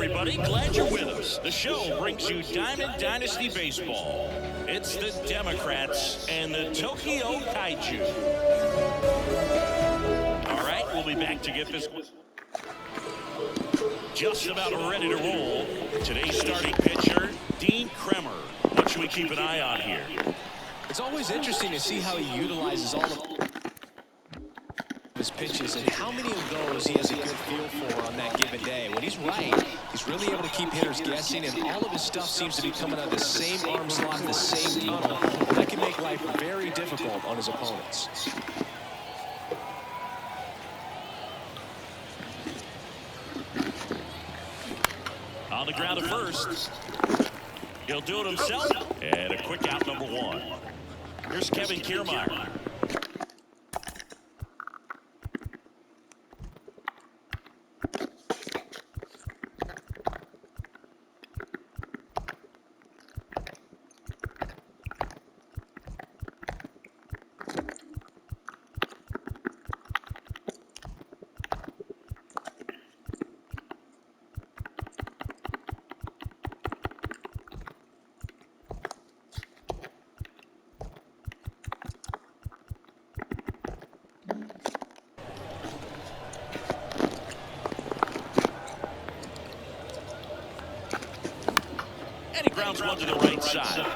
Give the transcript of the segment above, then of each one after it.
everybody. Glad you're with us. The show brings you Diamond Dynasty Baseball. It's the Democrats and the Tokyo Kaiju. All right, we'll be back to get this just about ready to roll. Today's starting pitcher, Dean Kremer. What should we keep an eye on here? It's always interesting to see how he utilizes all of his pitches and how many of those he has a good feel for on that given day. When he's right, he's really able to keep hitters guessing, and all of his stuff seems to be coming out of the same arm slot, the same tunnel. That can make life very difficult on his opponents. On the ground at first. He'll do it himself. And a quick out, number one. Here's Kevin Kiermaier. Grounds one to the right side.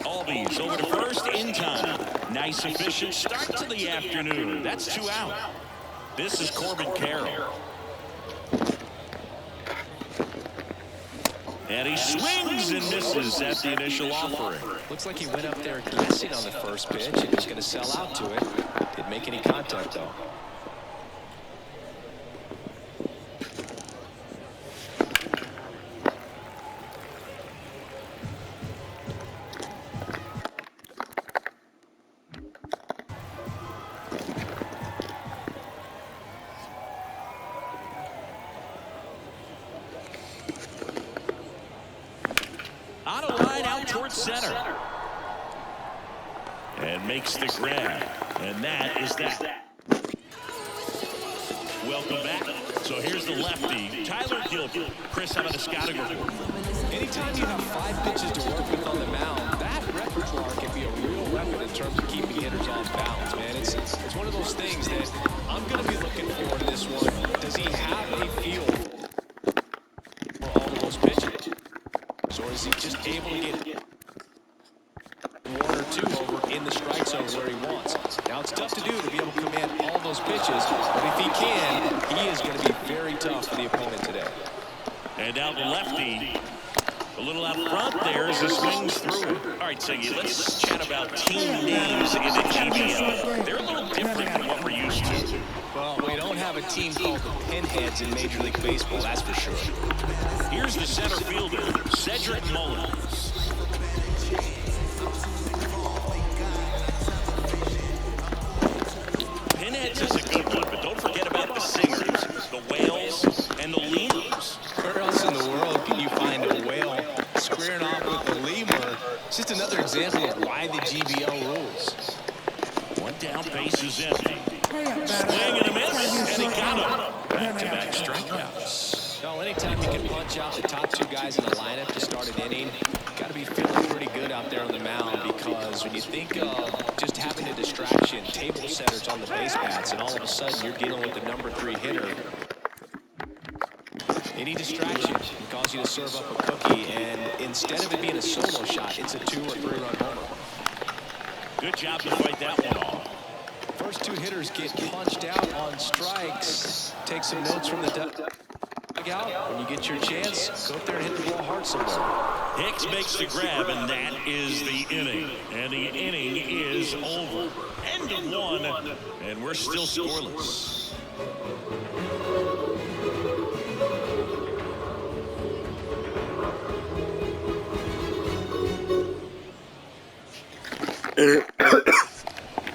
Albies over to first in time. Nice efficient start to the afternoon. That's 2 out. This is Corbin Carroll. And he swings and misses at the initial offering. Looks like he went up there guessing on the first pitch and was going to sell out to it. Didn't make any contact though. On a line out towards center. And makes the grab. And that is that. Welcome back. So here's the lefty, Tyler Gilbert. Chris, how about the scouting report? Anytime you have 5 pitches to work with on the mound, that repertoire can be a real weapon in terms of keeping hitters off balance, man. It's one of those things that I'm going to be looking for in this one. Does he have a feel for all of those pitches? Or is he just able to get 1 or 2 over in the strike zone where he wants? Now, it's tough to do to be able to command all those pitches, but if he can, he is going to be very tough for the opponent today. And now the lefty, a little out front there as he swings through. All right, Siggy, let's chat about team names in the GBL. They're a little different than what we're used to. Well, we don't have a team called the Pinheads in Major League Baseball, that's for sure. Here's the center fielder, Cedric Mullins. Pinheads is a good one, but don't forget about the singers, the whales, and the lemurs. Where else in the world can you find a whale squaring off with the lemur? It's just another example of why the GBL rules. One down, base is empty. Swing and a miss, and he got him. Back-to-back strikeouts. No, anytime you can punch out the top 2 guys in the lineup to start an inning, got to be feeling pretty good out there on the mound, because when you think of just having a distraction, table setters on the base paths, and all of a sudden you're dealing with the number 3 hitter, any distraction can cause you to serve up a cookie, and instead of it being a solo shot, it's a 2 or 3 run homer. Good job to fight that one off. First 2 hitters get punched out on strikes. Take some notes from the dugout. When you get your chance, go up there and hit the ball hard somewhere. Hicks makes the grab, and that is the inning. And the inning is over. End of 1, and we're still scoreless.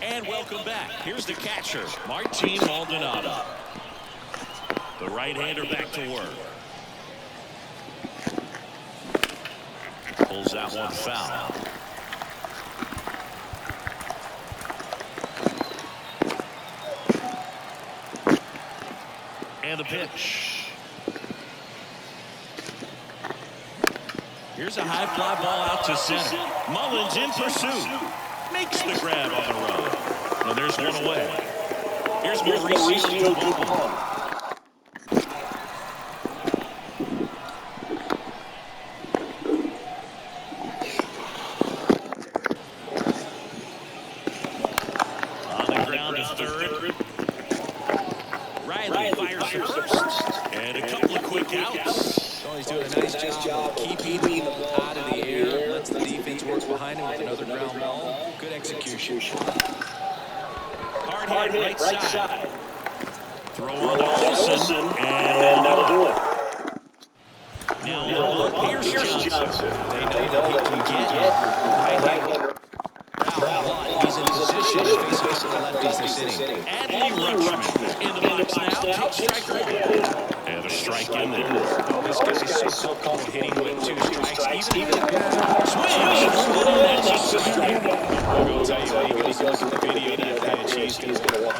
And welcome back. Here's the catcher, Martin Maldonado. The right-hander back to work. Pulls that one foul. And the pitch. Here's a high fly ball out to center. Mullins in pursuit. Makes the grab on the run. And there's one away. Here's Mauricio to the ball. On the ground to third. Riley fires to first. And a couple of quick outs. Oh, he's doing a nice job of keeping the ball out of the air. Lets the defense work behind him with another ground ball. Good execution. Hard hit right side. Throw on to Olsen. And that'll do it. Now, here's Johnson. They know that he can get right-handed. He's in position to face a couple of lefties this inning. Adley Rutschman in the box now. Takes strike one. And a strike in there. Oh, this guy's so comfortable hitting with 2 strikes. Even That's a strike. I'm going to tell you, when you look at the video of that pitch, he's going to want.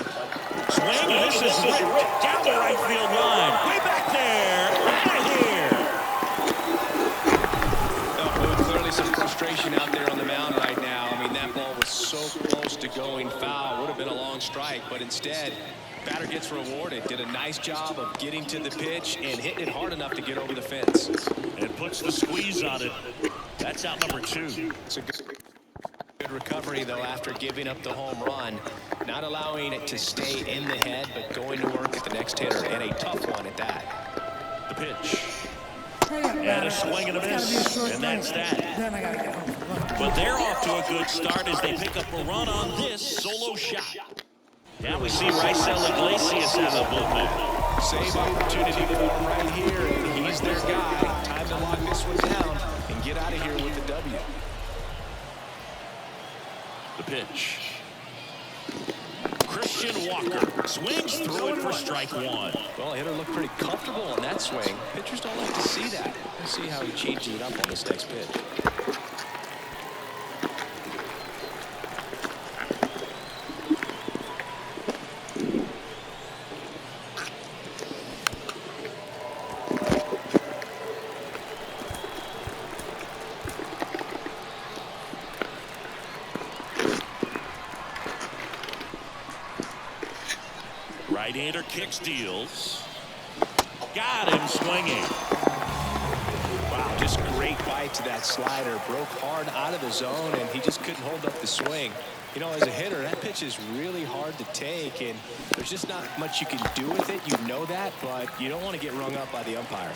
Swing, and this is ripped down the right field line. Way back there. Right here. Oh, clearly some frustration out there on the mound right now. I mean, that ball was so close to going foul. Would have been a long strike, but instead, batter gets rewarded. Did a nice job of getting to the pitch and hitting it hard enough to get over the fence. And puts the squeeze on it. That's out number 2. It's a good recovery, though, after giving up the home run. Not allowing it to stay in the head, but going to work at the next hitter, and a tough one at that. The pitch. And a swing and a miss. And that's that. But they're off to a good start as they pick up a run on this solo shot. Now we see Raisel Iglesias out of the bullpen. Save opportunity for him right here, and he's their guy. Time to lock this one down and get out of here with the W. The pitch. Christian Walker swings through it for strike one. Well, hitter looked pretty comfortable on that swing. Pitchers don't like to see that. Let's see how he changes it up on this next pitch. Right-hander kicks, deals. Got him swinging. Wow, just great bite to that slider. Broke hard out of the zone, and he just couldn't hold up the swing. You know, as a hitter, that pitch is really hard to take, and there's just not much you can do with it. You know that, but you don't want to get rung up by the umpire.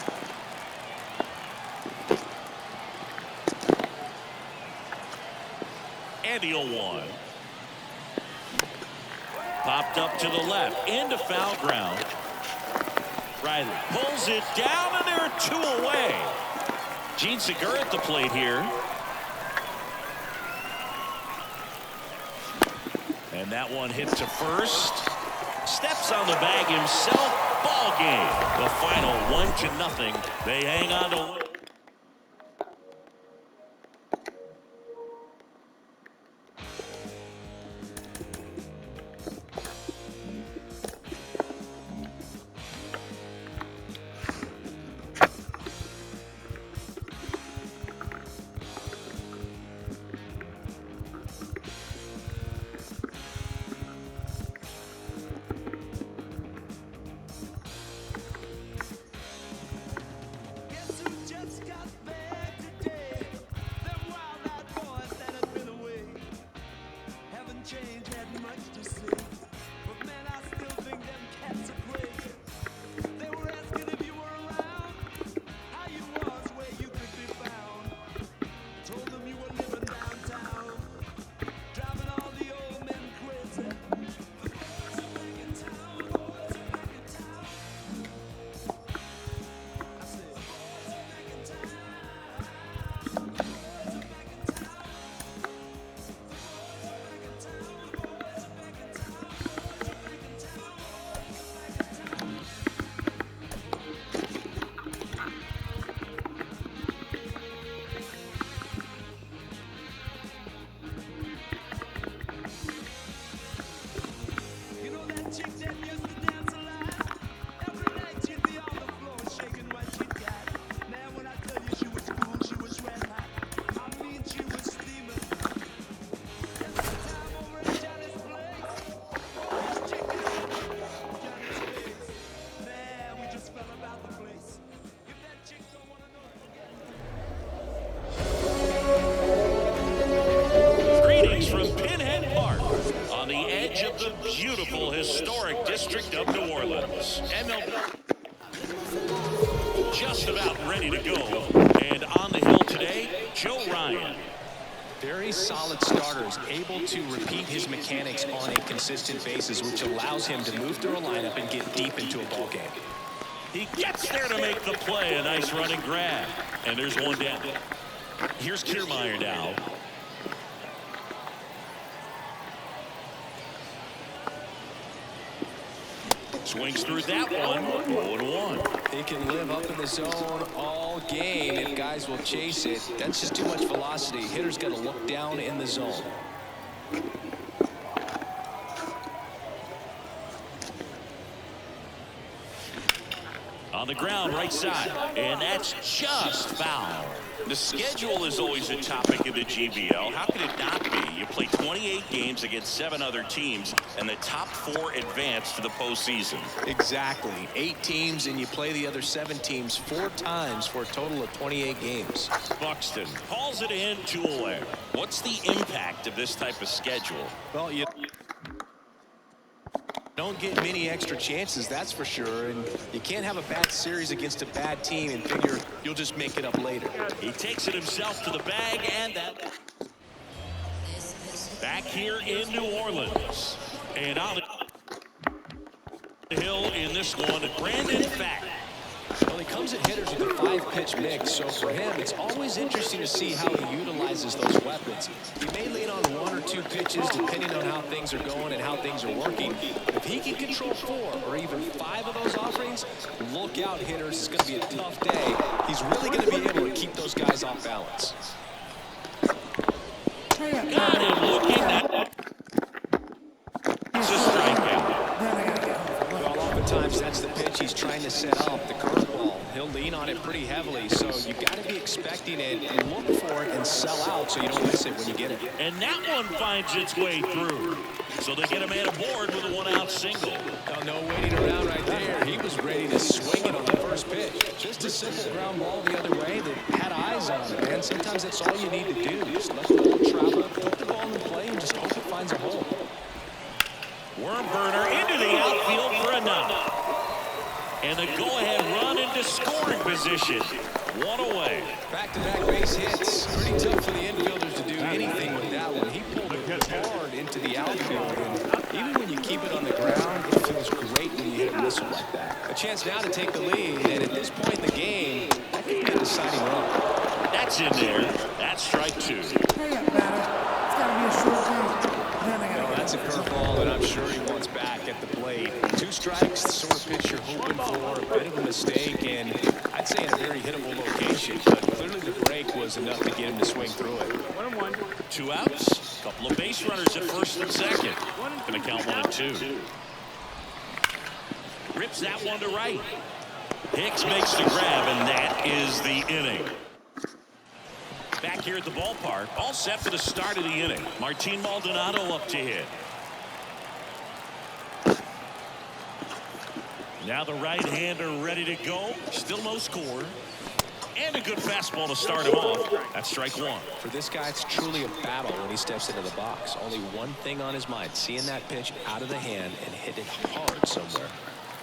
And the 0-1. Popped up to the left, into foul ground. Riley pulls it down, and there are 2 away. Gene Segura at the plate here. And that one hit to first. Steps on the bag himself. Ball game. The final 1-0. They hang on to win. New Orleans. MLB just about ready to go. And on the hill today, Joe Ryan. Very solid starters, able to repeat his mechanics on a consistent basis, which allows him to move through a lineup and get deep into a ball game. He gets there to make the play. A nice running grab. And there's one down. Here's Kiermaier now. Swings through that one. 0-1. He can live up in the zone all game if guys will chase it. That's just too much velocity. Hitter's got to look down in the zone. On the ground, right side. And that's just foul. The schedule is always a topic in the GBL. How could it not be? You play 28 games against 7 other teams, and the top 4 advance to the postseason. Exactly. 8 teams, and you play the other 7 teams 4 times for a total of 28 games. Buxton hauls it in, 2 away. What's the impact of this type of schedule? Well, you don't get many extra chances, that's for sure, and you can't have a bad series against a bad team and figure you'll just make it up later. He takes it himself to the bag, and that back here in New Orleans. And on the hill in this one, Brandon Pfaadt. Well, he comes at hitters with a 5-pitch mix, so for him, it's always interesting to see how he utilizes those weapons. He may lean on 1 or 2 pitches depending on how things are going and how things are working. If he can control 4 or even 5 of those offerings, look out, hitters. It's going to be a tough day. He's really going to be able to keep those guys off balance. Got him looking at. It's a strikeout. Well, oftentimes that's the pitch he's trying to set up, the curveball. He'll lean on it pretty heavily, so you got to be expecting it and look for it and sell out so you don't miss it when you get it. And that one finds its way through. So they get a man aboard with a 1-out single. Oh, no waiting around right there. He was ready to swing it on the first pitch. Just a simple ground ball the other way that had eyes on it, man. Sometimes that's all you need to do. Just let the ball travel, put the ball in play, and just hope it finds a hole. Worm burner into the outfield for a knock. And the go-ahead run into scoring position. 1 away. Back-to-back base hits. Pretty tough for the infielders to do anything with that one. He pulled it hard into the outfield. And even when you keep it on the ground, it feels great when you hit a missile like that. A chance now to take the lead. And at this point in the game, that could be a deciding run. That's in there. That's strike 2. Hurry up, batter. It's got to be a short game. Then I No, that's a curveball, and I'm sure he wants back at the plate. 2 strikes, the sort of pitch you're hoping for. A bit of a mistake, and I'd say in a very hittable location. But clearly the break was enough to get him to swing through it. 2 outs. Couple of base runners at first and second. Going to count 1 and 2. Rips that one to right. Hicks makes the grab, and that is the inning. Back here at the ballpark, all set for the start of the inning. Martin Maldonado up to hit. Now the right-hander ready to go. Still no score. And a good fastball to start him off. That's strike 1. For this guy, it's truly a battle when he steps into the box. Only one thing on his mind, seeing that pitch out of the hand and hit it hard somewhere.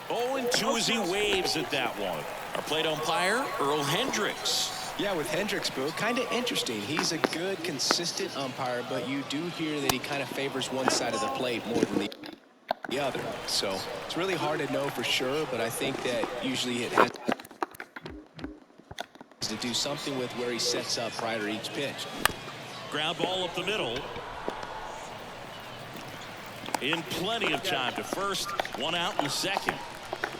0-2 as he waves at that one. Our plate umpire, Earl Hendricks. Yeah, with Hendricks, Boo, kind of interesting. He's a good, consistent umpire, but you do hear that he kind of favors one side of the plate more than the other. So it's really hard to know for sure, but I think that usually it has to do something with where he sets up prior to each pitch. Ground ball up the middle. In plenty of time to first. 1 out in the second.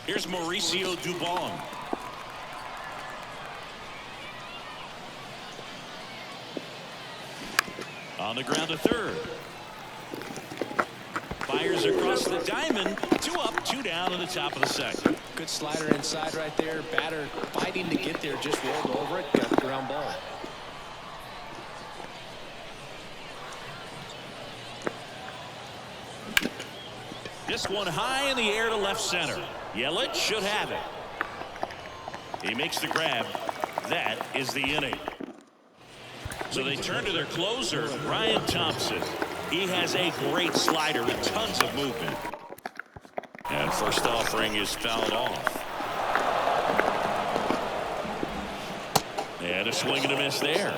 Here's Mauricio Dubon. On the ground to third. Fires across the diamond. 2 up, 2 down in the top of the second. Good slider inside right there. Batter fighting to get there, just rolled over it. Got the ground ball. This one high in the air to left center. Yelich should have it. He makes the grab. That is the inning. So they turn to their closer, Ryan Thompson. He has a great slider with tons of movement. And first offering is fouled off. And a swing and a miss there.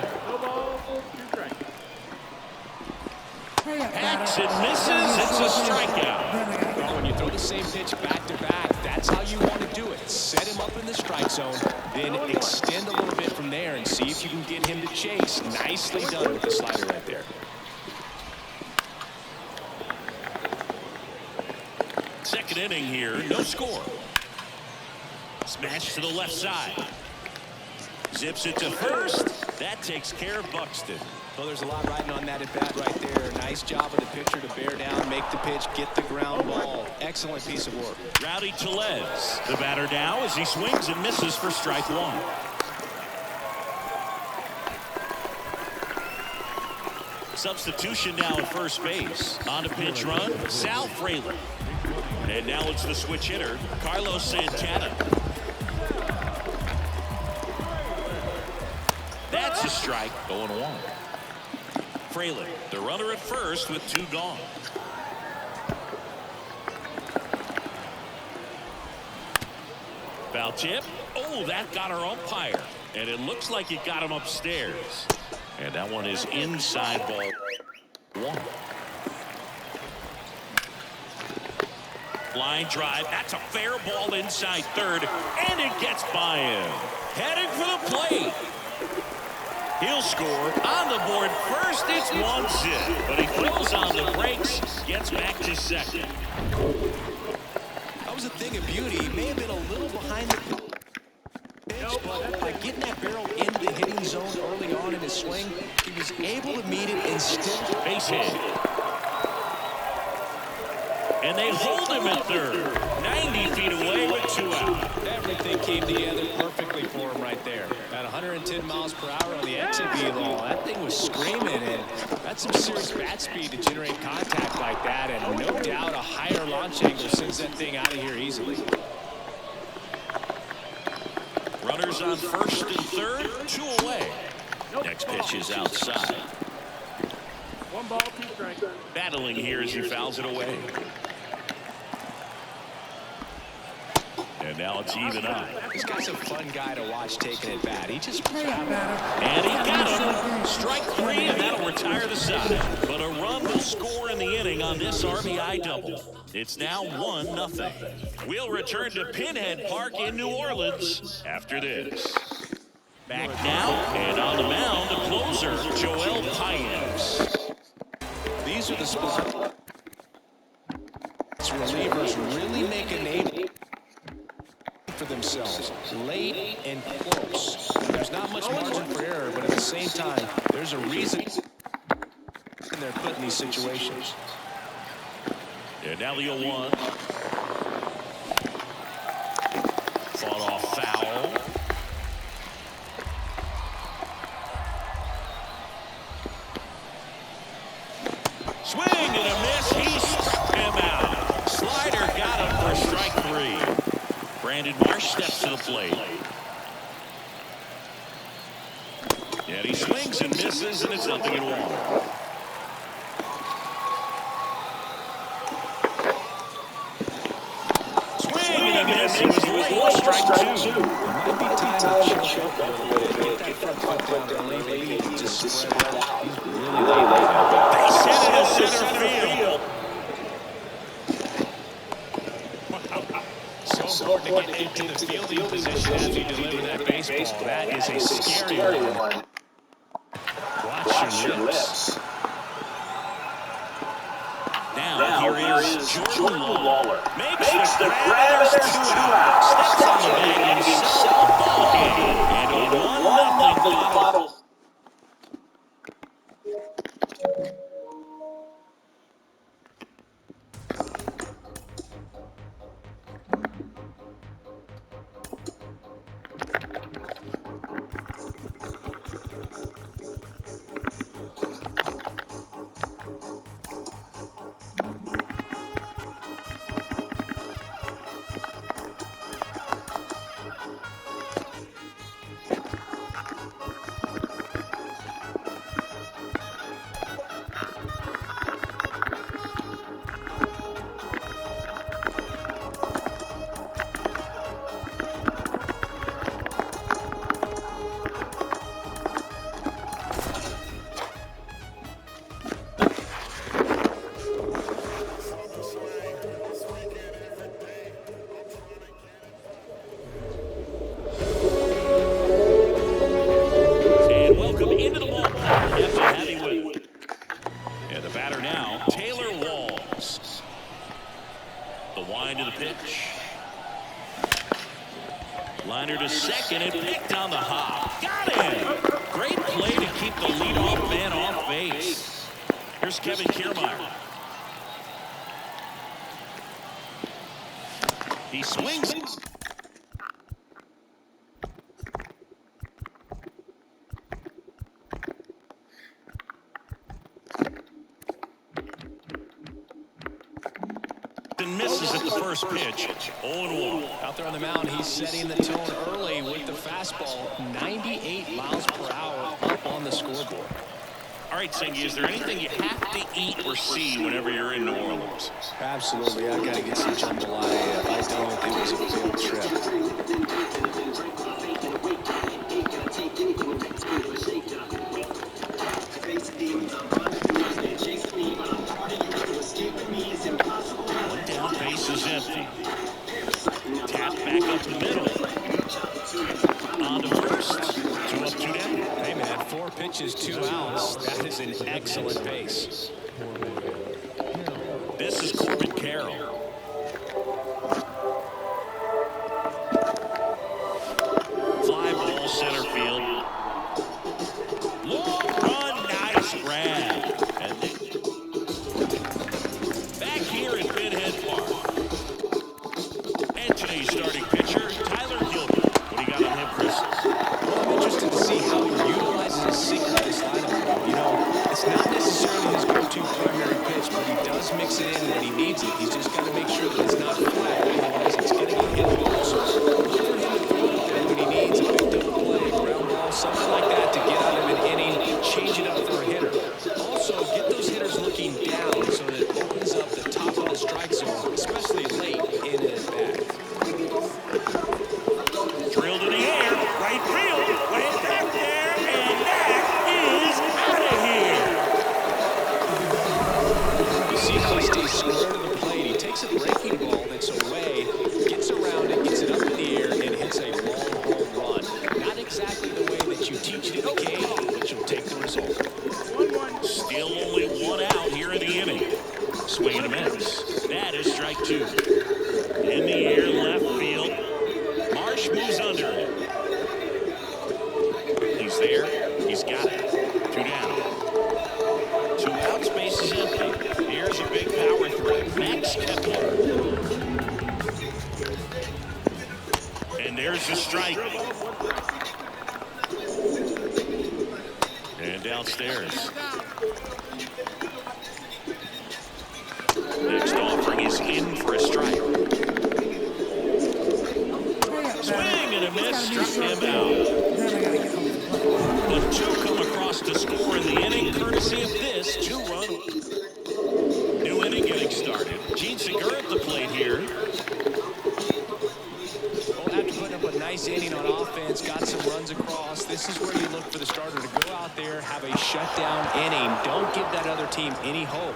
Hacks and misses. It's a strikeout. Well, when you throw the same pitch back to back, that's how you want to do it. Set him up in the strike zone, then extend a little bit from there and see if you can get him to chase. Nicely done with the slider right there. Second inning here, no score. Smash to the left side. Zips it to first. That takes care of Buxton. Well, there's a lot riding on that at bat right there. Nice job of the pitcher to bear down, make the pitch, get the ground ball. Excellent piece of work. Rowdy Tellez, the batter now as he swings and misses for strike one. Substitution now at first base. On a pinch run, Sal Fraley. And now it's the switch hitter, Carlos Santana. That's a strike, 0-1. Fraley, the runner at first with two gone. Foul tip. Oh, that got our umpire. And it looks like it got him upstairs. And that one is inside ball one. Line drive. That's a fair ball inside third. And it gets by him. Heading for the plate. He'll score on the board first. It's 1-0, but he throws on the brakes, gets back to second. That was a thing of beauty. He may have been a little behind the pitch, but by getting that barrel into the hitting zone early on in his swing, he was able to meet it and still base hit. And they hold him at third. 90 feet away with two out. Everything came together perfectly for him right there. At 110 miles per hour on the exit velo, that thing was screaming, and that's some serious bat speed to generate contact like that, and no doubt a higher launch angle sends that thing out of here easily. Runners on first and third, two away. Next pitch is outside. 1 ball, 2 strikes. Battling here as he fouls it away. And now it's even up. This guy's a fun guy to watch taking it bat. He just and he got him. Strike three, and that'll retire the side. But a run will score in the inning on this RBI double. It's now 1-0. We'll return to Pinhead Park in New Orleans after this. Back now, and on the mound, the closer, Joel Paynes. These are the spots relievers really make a name for themselves, late and close. There's not much margin for error, but at the same time, there's a reason they're put in these situations. And now the 0-1. Fought off foul. Swing and a miss. He struck him out. Slider got him for strike three. Brandon Marsh steps to the plate. And he swings and misses, and it's 0-1. Swing and a miss. He was late. Strike two. Might be time to choke up a little bit. Get that front foot down and leave it to spread out. He's really late. Base hit into center field. So important to get into the fielding position as you deliver that baseball. That is a scary one. Watch your lips. Now here is Jordan Lawler. Makes the grab, and there's two out. Steps on the bag himself. Ball game. And a 1-0 bottle. Liner to second and picked on the hop. Got him. Great play to keep the leadoff man off base. Here's Kevin Kiermaier. He swings. And misses at the first pitch. 0-1. Out there on the mound, he's setting the tone early with the fastball. 98 miles per hour up on the scoreboard. All right, Singy, is there anything you have to eat or see whenever you're in New Orleans? Absolutely. I got to get some jambalaya. If I don't, it was a field trip. One down, base is empty. Tap back up the middle. On to first. 2 up, 2 down. Hey, man, 4 pitches, 2 outs. That is an excellent pace. This is Corbin Carroll. Fly ball, center field. Long run, nice grab. And back here at Pinhead Park. And today's starting pitcher, Tyler Gilbert. What do you got on him, Chris? Well, I'm interested to see how he utilizes his sinker in this lineup. You know, it's not necessarily his go-to primary pitch, but he does mix it in when he needs it. He's just got to make sure that it's not flat. Otherwise, it's going to get hit well. So look for him to throw it there when he needs a big double play, ground ball, something like that to get out of an inning, change it up for a hitter. Also, get those hitters looking down so that it opens up the top of the strike zone, especially late in an at-bat. Drilled in the air, right field, way back there, and that is out of here. You see how he stays square to the plate. He takes a breaking ball that's away, gets around it, gets it up in the air, and hits a long home run. Not exactly the way that you teach it in the game, but you'll take the result. Still only 1 out here in the inning. Swing and a miss. That is strike 2. In the air, left field. Marsh moves under it. He's there. He's got it. 2 down. 2 outs, base is empty. Here's a big power threat. Max Kepler. And there's the strike. And downstairs. Next offering is in for a strike. Swing and a miss, struck him out. The 2 come across to score in the inning, courtesy of this 2-run. New inning getting started. Gene Segura at the plate here. Well, after putting up a nice inning on offense, got some runs across, this is where you look for the starter to go out there, have a shutdown inning. Don't give that other team any hope.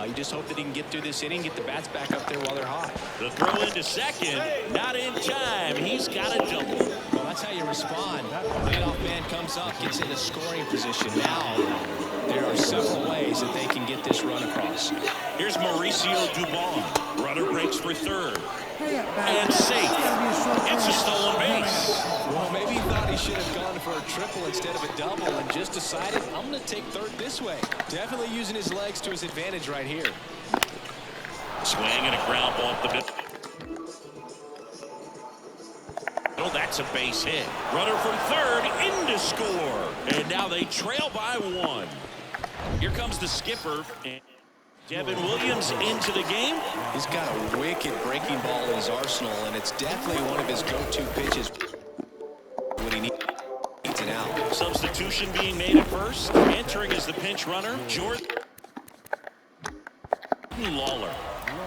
You just hope that he can get through this inning, get the bats back up there while they're hot. The throw into second, not in time. He's got a double. Well, that's how you respond. Leadoff man comes up, gets in a scoring position. Now, there are several ways that they can get this run across. Here's Mauricio Dubon. Runner breaks for third. And safe. It's a stolen base. Well, maybe he thought he should have gone for a triple instead of a double and just decided, I'm going to take third this way. Definitely using his legs to his advantage right here. Swing and a ground ball up the middle. Oh, that's a base hit. Runner from third in to score. And now they trail by 1. Here comes the skipper. And Devin Williams into the game. He's got a wicked breaking ball in his arsenal, and it's definitely one of his go-to pitches when he needs an out. Substitution being made at first. Entering as the pinch runner, Jordan Lawler.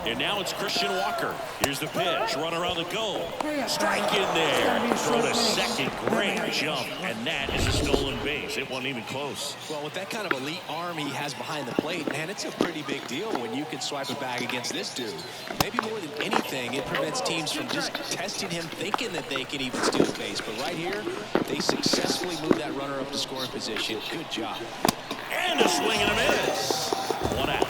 And now it's Christian Walker. Here's the pitch. Runner on the go. Strike in there. Throw to second. Great jump. And that is a stolen base. It wasn't even close. Well, with that kind of elite arm he has behind the plate, man, it's a pretty big deal when you can swipe a bag against this dude. Maybe more than anything, it prevents teams from just testing him, thinking that they can even steal a base. But right here, they successfully moved that runner up to scoring position. Good job. And a swing and a miss. 1 out.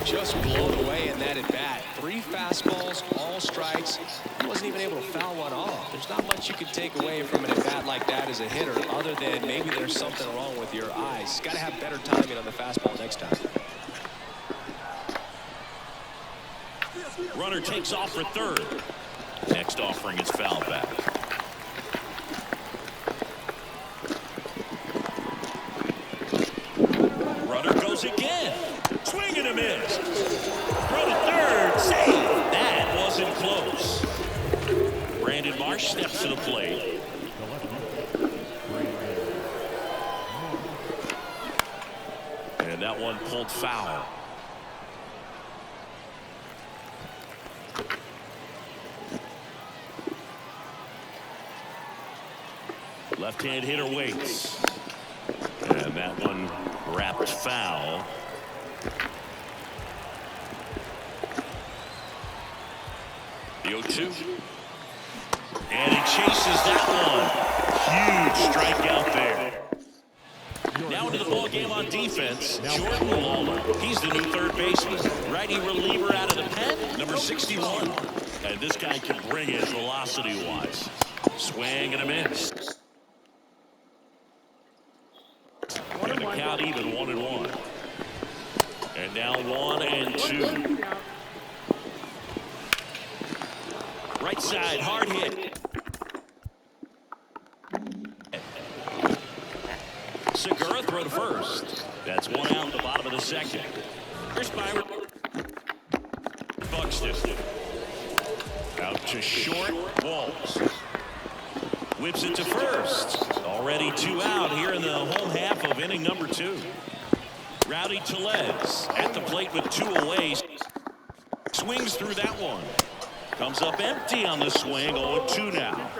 just blown away in that at bat. 3 fastballs, all strikes. He wasn't even able to foul one off. There's not much you can take away from an at bat like that as a hitter, other than maybe there's something wrong with your eyes. Got to have better timing on the fastball next time. Runner takes off for third. Next offering is foul back. Runner goes again. Swing and a miss. Throw to third. Save. That wasn't close. Brandon Marsh steps to the plate. And that one pulled foul. Left-hand hitter waits. And that one wrapped foul. The 0-2. And he chases that one. Huge strikeout there. Now into the ball game on defense, Jordan Lawler. He's the new third baseman. Righty reliever out of the pen, number 61. And this guy can bring it velocity-wise. Swing and a miss. And the count even 1-1. And now 1-2. Right side, hard hit. Segura throw to first. That's one out at the bottom of the second. Here's Byron Buxton. Out to short. Walls. Whips it to first. Already 2 out here in the home half of inning number 2. Rowdy Tellez at the plate with 2 away. Swings through that one. Comes up empty on the swing. 0-2 now.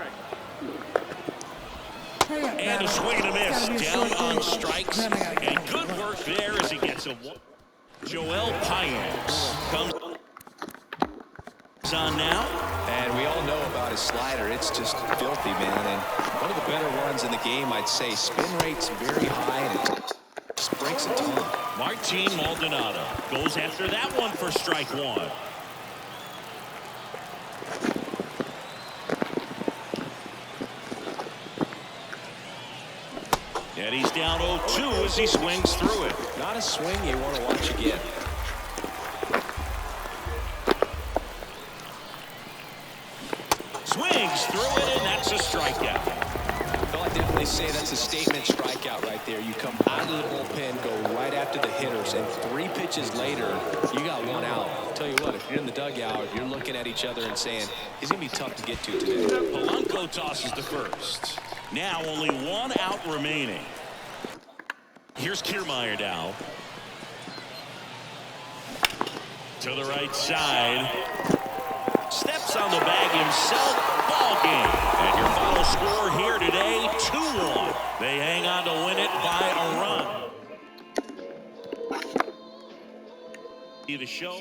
And a swing and a miss. Down on strikes. And good work there as he gets a one. Joel Paynes comes on now. And we all know about his slider. It's just filthy, man. And one of the better ones in the game, I'd say. Spin rate's very high, and it just breaks a ton. Martin Maldonado goes after that one for strike 1. And he's down 0-2 as he swings through it. Not a swing you want to watch again. Swings through it, and that's a strikeout. Well, I'd definitely say that's a statement strikeout right there. You come out of the bullpen, go right after the hitters, and 3 pitches later, you got 1 out. I'll tell you what, if you're in the dugout, you're looking at each other and saying, he's going to be tough to get to today. Polanco tosses to first. Now only 1 out remaining. Here's Kiermaier now. To the right side. Steps on the bag himself. Ball game. And your final score here today, 2-1. They hang on to win it by a run. See the show.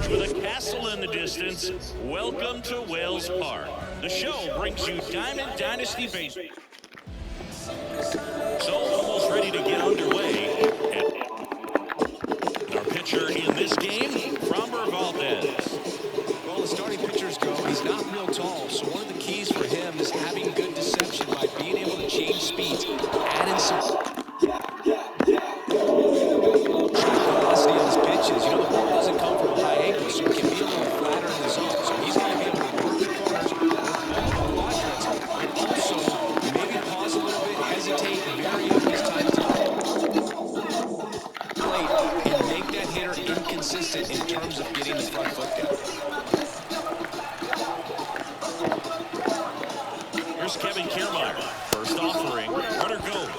stage with a castle in the distance. Welcome to Wales Park. The show brings you Diamond Dynasty Baseball. So almost ready to get underway. And our pitcher in this game, Framber Valdez. Well, the starting pitchers go, he's not real tall, so one of the keys for him is having good deception by being able to change speeds, adding some velocity on his pitches. You know, the ball doesn't come from a high angle, so it can be a little flatter in the zone. So he's going to be able to work the corners, work all the quadrants, but also maybe pause a little bit, hesitate, vary up his time to plate, and make that hitter inconsistent in terms of getting the front foot down. Here's Kevin Kiermaier. First offering. Runner goes.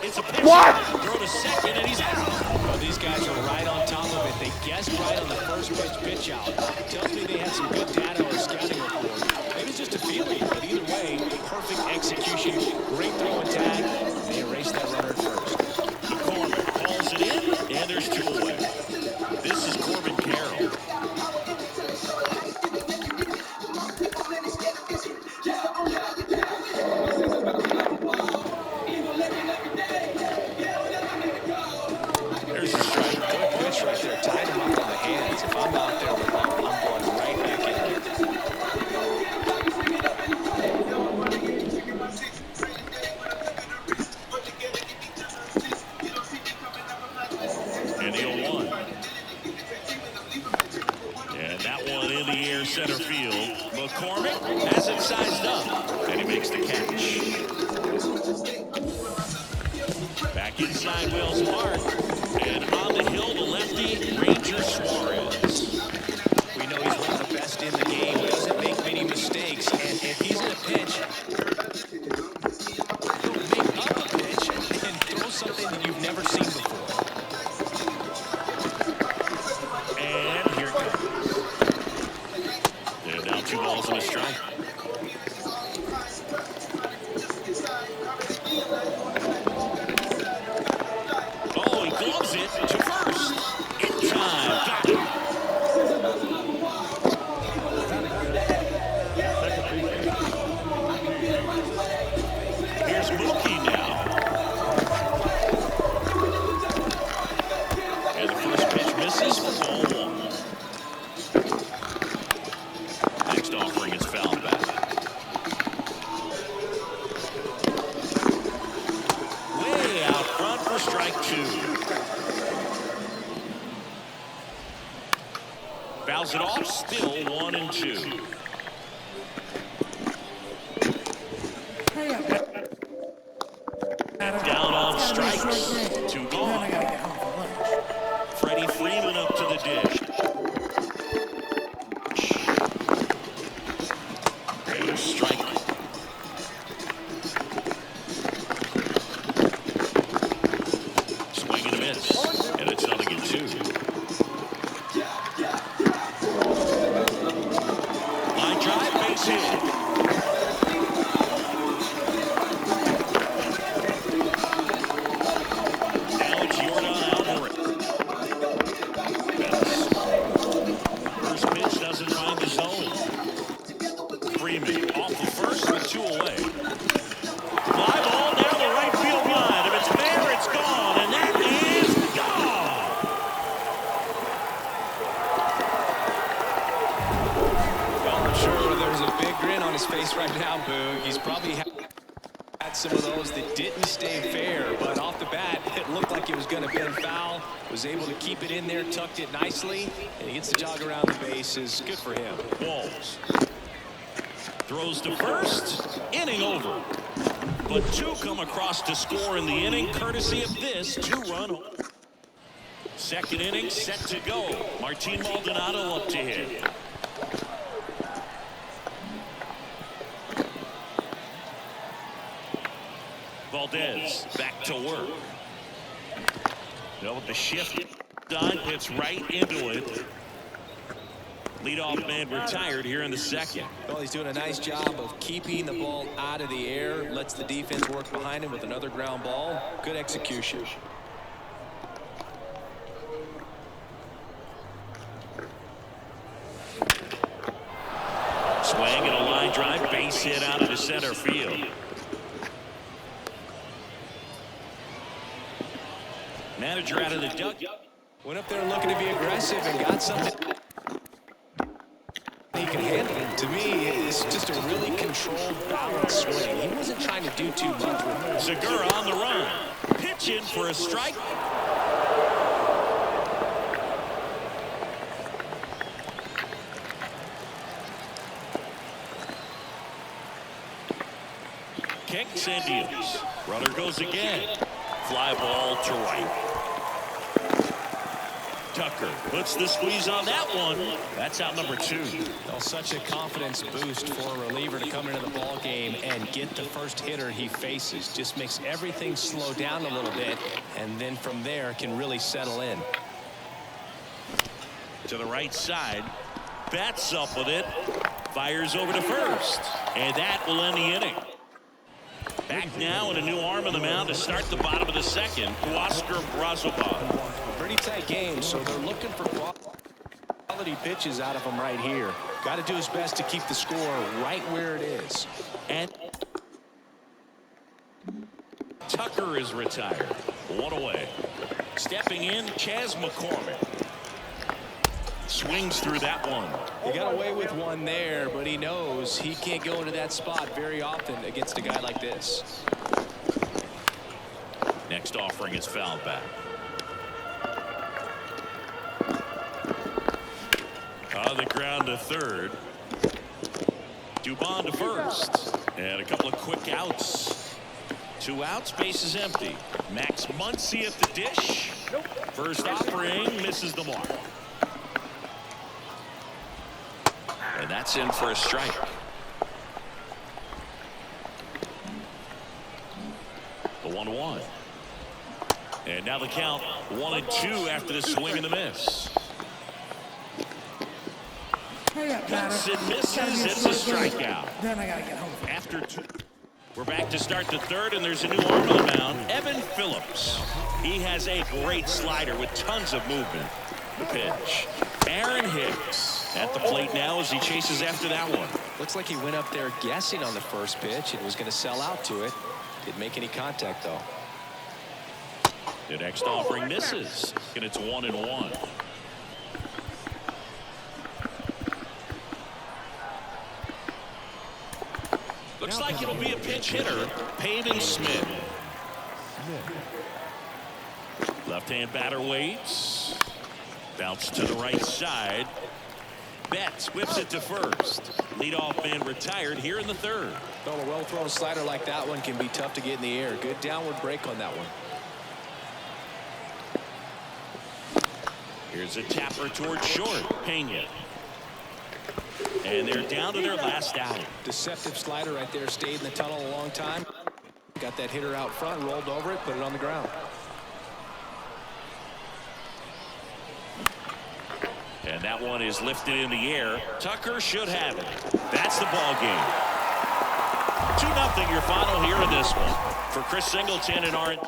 It's a pitch. What? Throw to second, and he's out. Well, these guys are right on top of it. They guessed right on the first pitch out. Tells me they had some good data or scouting report. Maybe it's just a feeling, but either way, perfect execution. Great throw and tag. They erased that runner at first. McCormick calls it in, and there's two away. This is Corbin Carroll. There's the strike. Good pitch right there. Tied him up on the hands. If I'm out there with him, I'm going right back in And the 0-1. And that one in the air center field. McCormick has it sized up, and he makes the catch. Back inside Wells Park, and on the hill, the lefty, Ranger Suarez. We know he's one of the best in the game. He doesn't make many mistakes, and if he's in a pinch, he'll make up a pitch and throw something that you've never seen before. And here it goes. They're down 2 balls and a strike. Oh, he gloves it to first. In time. Got it. Here's Mookie now. And the first pitch misses for ball 1. Next offering is fouled back. Way out front for strike 2. Fouls it off, still 1-2. Down on strikes. 2 gone. Freddie Freeman up to the dish. There's strike. Swing and a miss. And it's 0-2. Line drive, base hit. Now it's Yordan Alvarez. First pitch doesn't find the zone. Freeman off the first with 2 away. Fly ball down the right field line. If it's there, it's gone. And that is gone. Well, I'm sure there's a big grin on his face right now, Boog. He's probably had some of those that didn't stay fair, but off the bat, it looked like it was going to bend foul. Was able to keep it in there, tucked it nicely, and he gets the jog around the bases. Good for him. Walls. Throws to first. Inning over. But 2 come across to score in the inning, courtesy of this 2-run home. Second inning set to go. Martin Maldonado up to hit. Valdez back to work. With the shift done, hits right into it. Leadoff man retired here in the second. Well, he's doing a nice job of keeping the ball out of the air. Lets the defense work behind him with another ground ball. Good execution. base hit out into center field. Manager out of the dugout. Went up there looking to be aggressive and got something he can handle. To me, it's just a really controlled, balanced swing. He wasn't trying to do too much with it. Segura on the run. Pitching for a strike. Kicks and deals. Runner goes again. Fly ball to right. Tucker puts the squeeze on that one. That's out number 2. Well, such a confidence boost for a reliever to come into the ball game and get the first hitter he faces. Just makes everything slow down a little bit, and then from there can really settle in. To the right side. Bats up with it. Fires over to first. And that will end the inning. Back now and a new arm on the mound to start the bottom of the second. Oscar Brazoban. Pretty tight game, so they're looking for quality pitches out of him right here. Got to do his best to keep the score right where it is. And Tucker is retired. 1 away. Stepping in, Chas McCormick. Swings through that one. He got away with one there, but he knows he can't go into that spot very often against a guy like this. Next offering is fouled back. On the ground to third. Dubon to first. And a couple of quick outs. 2 outs, base is empty. Max Muncy at the dish. First offering misses the mark. And that's in for a strike. The 1-1. And now the count 1-2 after the swing and the miss. Cuts and misses. It's a strikeout. Then I gotta get home. After 2. We're back to start the third, and there's a new arm on the mound. Evan Phillips. He has a great slider with tons of movement. The pitch. Aaron Hicks at the plate now as he chases after that one. Looks like he went up there guessing on the first pitch and was going to sell out to it. Didn't make any contact, though. The next offering misses, and it's 1-1. Looks like it'll be a pinch hitter, Pavin Smith. Left-hand batter waits. Bounce to the right side. Betts whips it to first. Leadoff man retired here in the third. Well, a well-thrown slider like that one can be tough to get in the air. Good downward break on that one. Here's a tapper towards short. Pena. And they're down to their last out. Deceptive slider right there. Stayed in the tunnel a long time. Got that hitter out front, rolled over it, put it on the ground. And that one is lifted in the air. Tucker should have it. That's the ball game. 2-0 your final here in this one. For Chris Singleton and Art.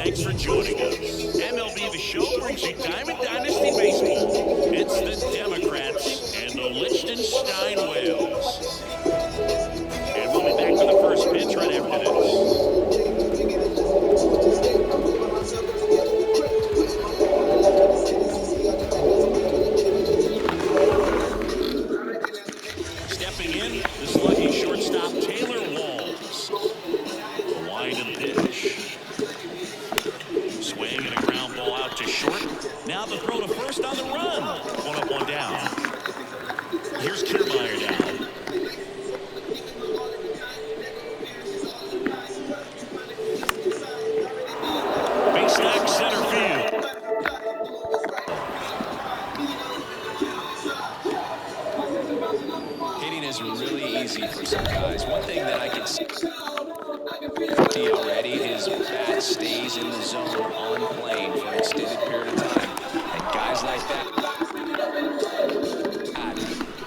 thanks for joining us. MLB The Show brings you Diamond Dynasty Baseball. It's the Democrats and the Liechtenstein Whales. And we'll be back with the first pitch right after this. Stepping in, this lucky shortstop, Taylor Walls. The line and pitch. Swing and a ground ball out to short. Now the throw to first on the run. One up, one down. Here's Kiermaier down. Base knock center field. Hitting is really easy for some guys. One thing that I can see already is bat stays in the zone on plane for an extended period of time. And guys like that,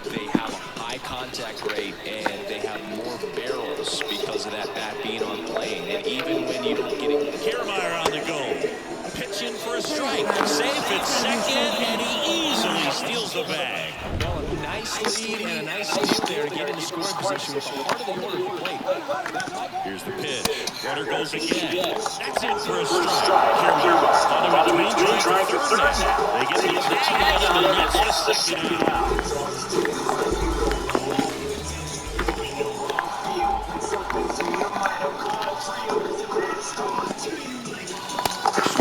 they have a high contact rate and they have more barrels because of that bat being on plane. And even when you don't get it. Kiermaier on the go. Pitching for a strike. Safe at second, and he easily steals the bag. Well, a nice lead and a nice steal there to get into scoring position with the heart of the order to plate. Here's the pitch. Runner goes again. That's in for a strike. Kiermaier on the between, trying for third now. They get the tag on, and that's the second out.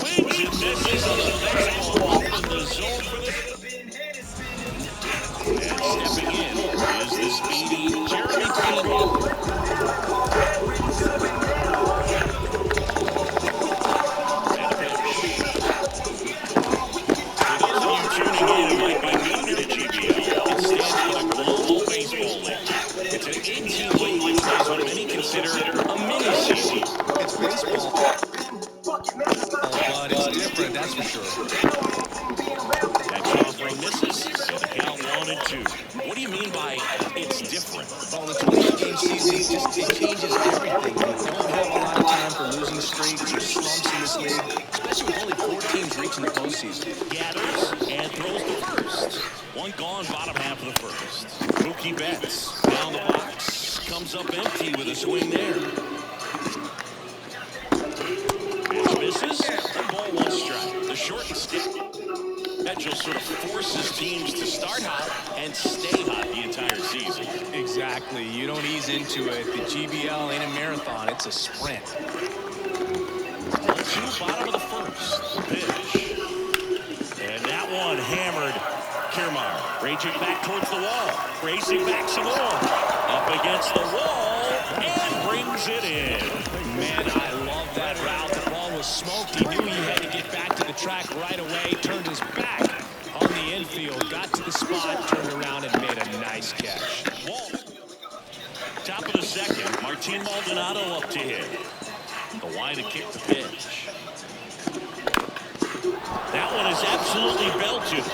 Swings and misses on the fastball in the zone for the. And stepping in is the speedy Jeremy Keenan. A mini season. It's baseball. But it's different, that's for sure. Next offering misses, so the count 1-2. What do you mean by it's different? Well, the 28-game season, it changes everything. You don't have a lot of time for losing streaks or slumps in this league, especially with only 4 teams reaching the postseason. Gathers and throws to first. One gone, bottom half of the first. Mookie Betts down the box, comes up empty with a swing there. Pitch misses, and ball one strike. The short schedule sort of forces teams to start hot and stay hot the entire season. Exactly. You don't ease into it. The GBL ain't a marathon. It's a sprint. 1-2, bottom of the first. Pitch. And that one hammered Kiermaier. Raging back towards the wall. Racing back some more. Up against the wall and brings it in. Man, I love that route. The ball was smoked. He knew he had to get back to the track right away. Turned his back on the infield. Got to the spot, turned around, and made a nice catch. Wall. Top of the second. Martin Maldonado up to hit. The wide to kick the pitch. That one is absolutely belted.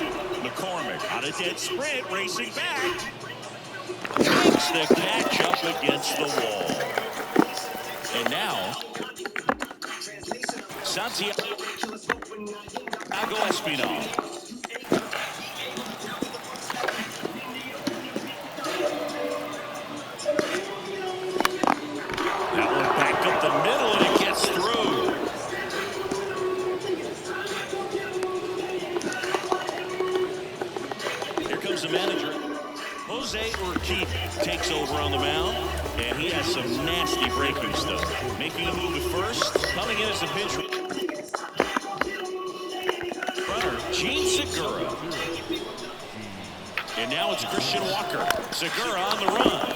McCormick on a dead sprint, racing back. Makes the catch up against the wall. And now, Santiago Espinal. That one back up the middle, and it gets through. Here comes the manager. Jose Urquidy takes over on the mound, and he has some nasty breaking stuff. Making a move to first, coming in as a pinch runner, Gene Segura. And now it's Christian Walker. Segura on the run.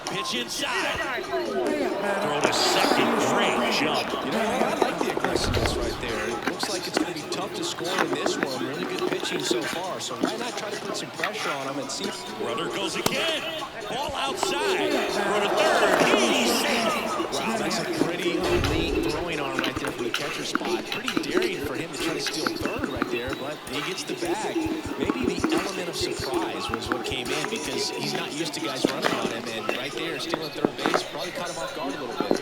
Pitch inside. Throw to second. Great jump. You know, I like the aggressiveness right there. It looks like it's going to be tough to score in this one. Really good pitching so far. So why not try to put some pressure on him and see? Runner goes again. Ball outside. Throw to third. He's safe. Wow, that's a pretty elite throwing arm right there from the catcher spot. Pretty daring for him to try to steal third right there. there, but he gets the bag. Maybe the element of surprise was what came in because he's not used to guys running on him, and right there, stealing third base, probably caught him off guard a little bit.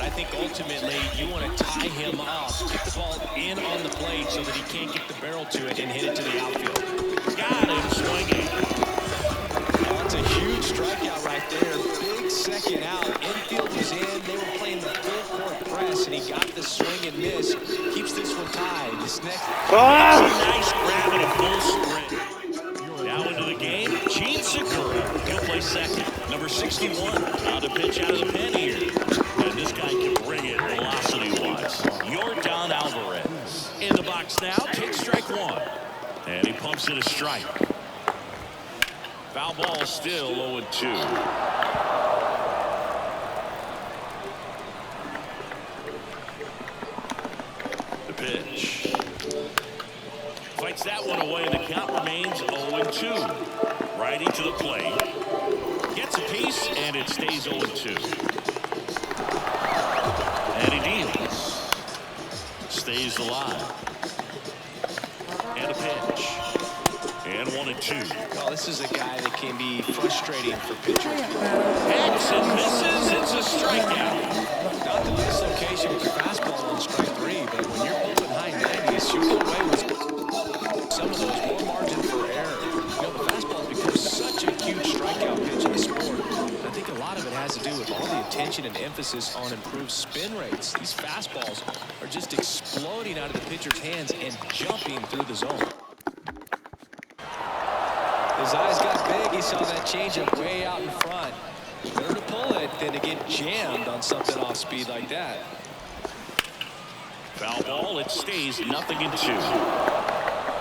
I think ultimately you want to tie him up, get the ball in on the plate so that he can't get the barrel to it and hit it to the outfield. Got him swinging. That's a huge strikeout right there. Big second out. Infield was in. They were playing the full court press, and he got the swing and miss. Keeps this one tied. This next. Nice grab and a full sprint. Now into the game, Gene Segura. He'll play second. Number 61. On the pitch out of the pen here. And this guy can bring it velocity-wise. Yordan Alvarez. In the box now, takes strike one. And he pumps it a strike. Foul ball still 0-2. The pitch. Fights that one away, and the count remains 0-2. Righty to the plate. Gets a piece, and it stays 0-2. And he deals. Stays alive. And a pitch. And 1-2. Well, this is a guy that can be frustrating for pitchers. Hits and misses. It's a strikeout. Not the best location with your fastball on strike three, but when you're pumping high 90s, you get away with some of those, more margin for error. You know, the fastball has become such a huge strikeout pitch in the sport. I think a lot of it has to do with all the attention and emphasis on improved spin rates. These fastballs are just exploding out of the pitcher's hands and jumping through the zone. His eyes got big. He saw that changeup way out in front. Better to pull it than to get jammed on something off speed like that. Foul ball. It stays 0-2.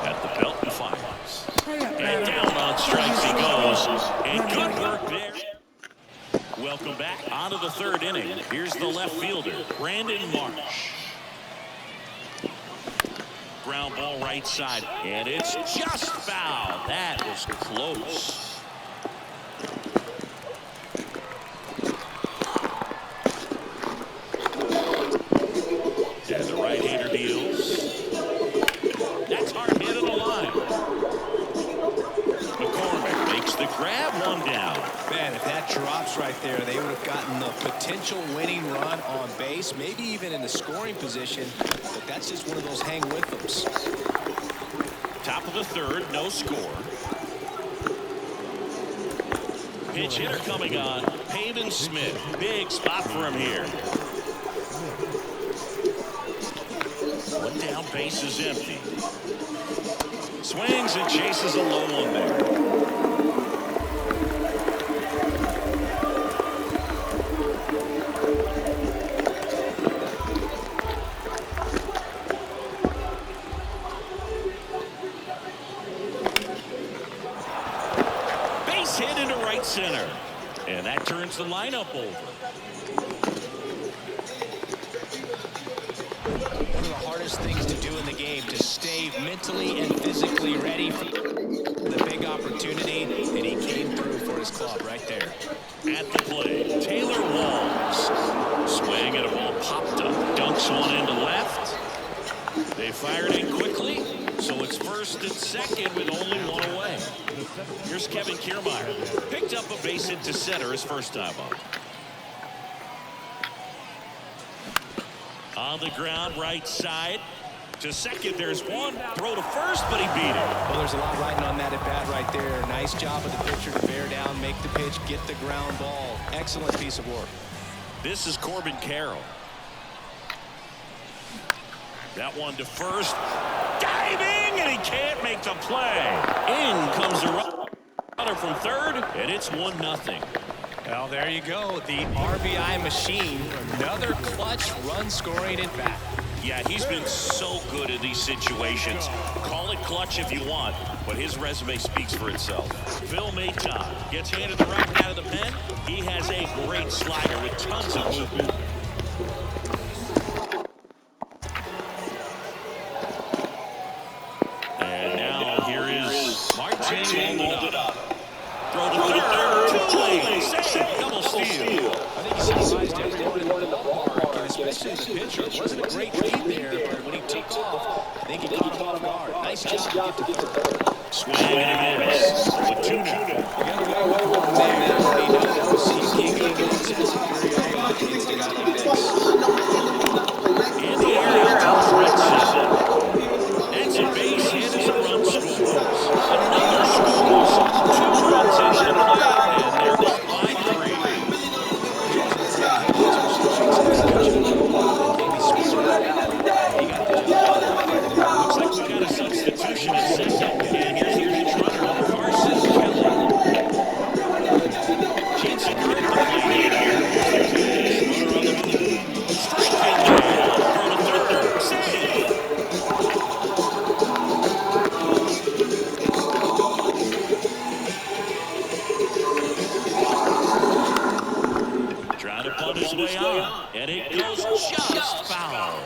At the belt and fires. And down on strikes he goes. And good work there. Welcome back onto the third inning. Here's the left fielder, Brandon Marsh. Ground ball right side, and it's just foul. That was close. And the right-hander deals. That's hard hit on the line. McCormick makes the grab, one down. Man, if that drops right there, they would have gotten the potential winning run on base, maybe even in the scoring position, but that's just one of those hang with them's. Top of the third, no score. Pitch hitter coming on, Pavin Smith. Big spot for him here. One down, base is empty. Swings and chases a low one there. Hit into right center, and that turns the lineup over. One of the hardest things to do in the game, to stay mentally and physically ready for the big opportunity, and he came through for his club right there. At the plate, Taylor Walls. Swing and a ball popped up, dunks one into left. They fired in quickly, so it's first and second with only one away. Here's Kevin Kiermaier. Picked up a base hit to center his first time up. On the ground, right side. To second, there's one. Throw to first, but he beat it. Well, there's a lot riding on that at bat right there. Nice job of the pitcher to bear down, make the pitch, get the ground ball. Excellent piece of work. This is Corbin Carroll. That one to first. Diving, and he can't make the play. In comes the runner from third, and it's 1-0. Well, there you go. The RBI machine. Another clutch run scoring at bat. Yeah, he's been so good in these situations. Call it clutch if you want, but his resume speaks for itself. Phil Maton gets handed the right out of the pen. He has a great slider with tons of movement. And now here is Martin Maldonado. Throw to third, too late. Save, double steal. mentioned the pitcher. It wasn't a great read there, but when he took off, I think he caught him off guard. Nice job to get to third. Swing and a miss. With two now. You got to go with one man now. He knows he can't go against superior offense against a guy like this. In the air out to right center. That's a base hit as a run scores. Another scores. 2 runs into the play, and they're up by 3. Looks like we got a substitution at second, and here's the pinch runner on Carson Kelly. Chance to correct the play here. Runner on the move. Strike in there. Throw to third. Save. Trying to punt his way on, and it goes just foul.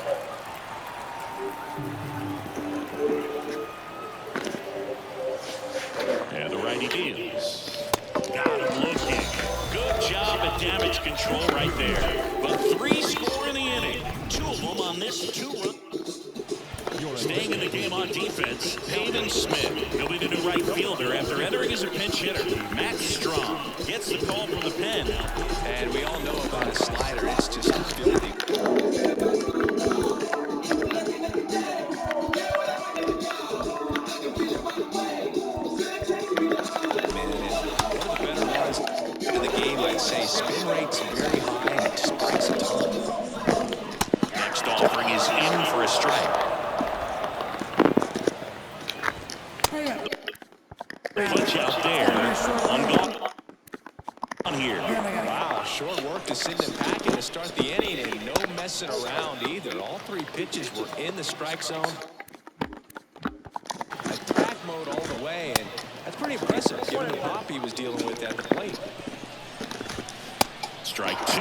And the righty deals. Got him looking. Good job at damage control right there. But 3 score in the inning. 2 of them on this 2-run. Staying in the game on defense, Peyton Smith. He'll be the new right fielder after entering as a pinch hitter. Matt Strong gets the call from the pen. And we all know about his slider. It's just filthy. Say spin rate's very high and it just breaks a ton. Next offering is in for a strike. Punch out there. One goal on here. Wow, short work to send it packing to start the inning, and no messing around either. All 3 pitches were in the strike zone. Attack mode all the way, and that's pretty impressive given the pop he was dealing with at the plate. Strike 2.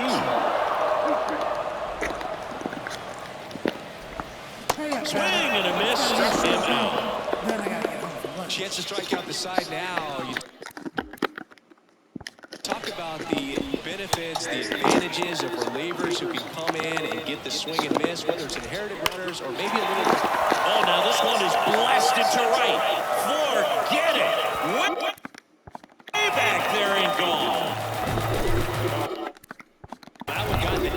Swing and a miss. Struck him out. Chance to strike out the side now. You talk about the benefits, the advantages of relievers who can come in and get the swing and miss, whether it's inherited runners or maybe a little. Oh, now this one is blasted to right. Forget it. Way back there and gone.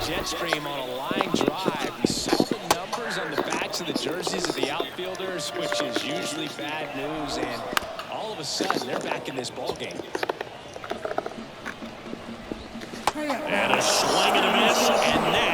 Jet stream on a line drive. We saw the numbers on the backs of the jerseys of the outfielders, which is usually bad news, and all of a sudden they're back in this ball game. And a swing and a miss, and that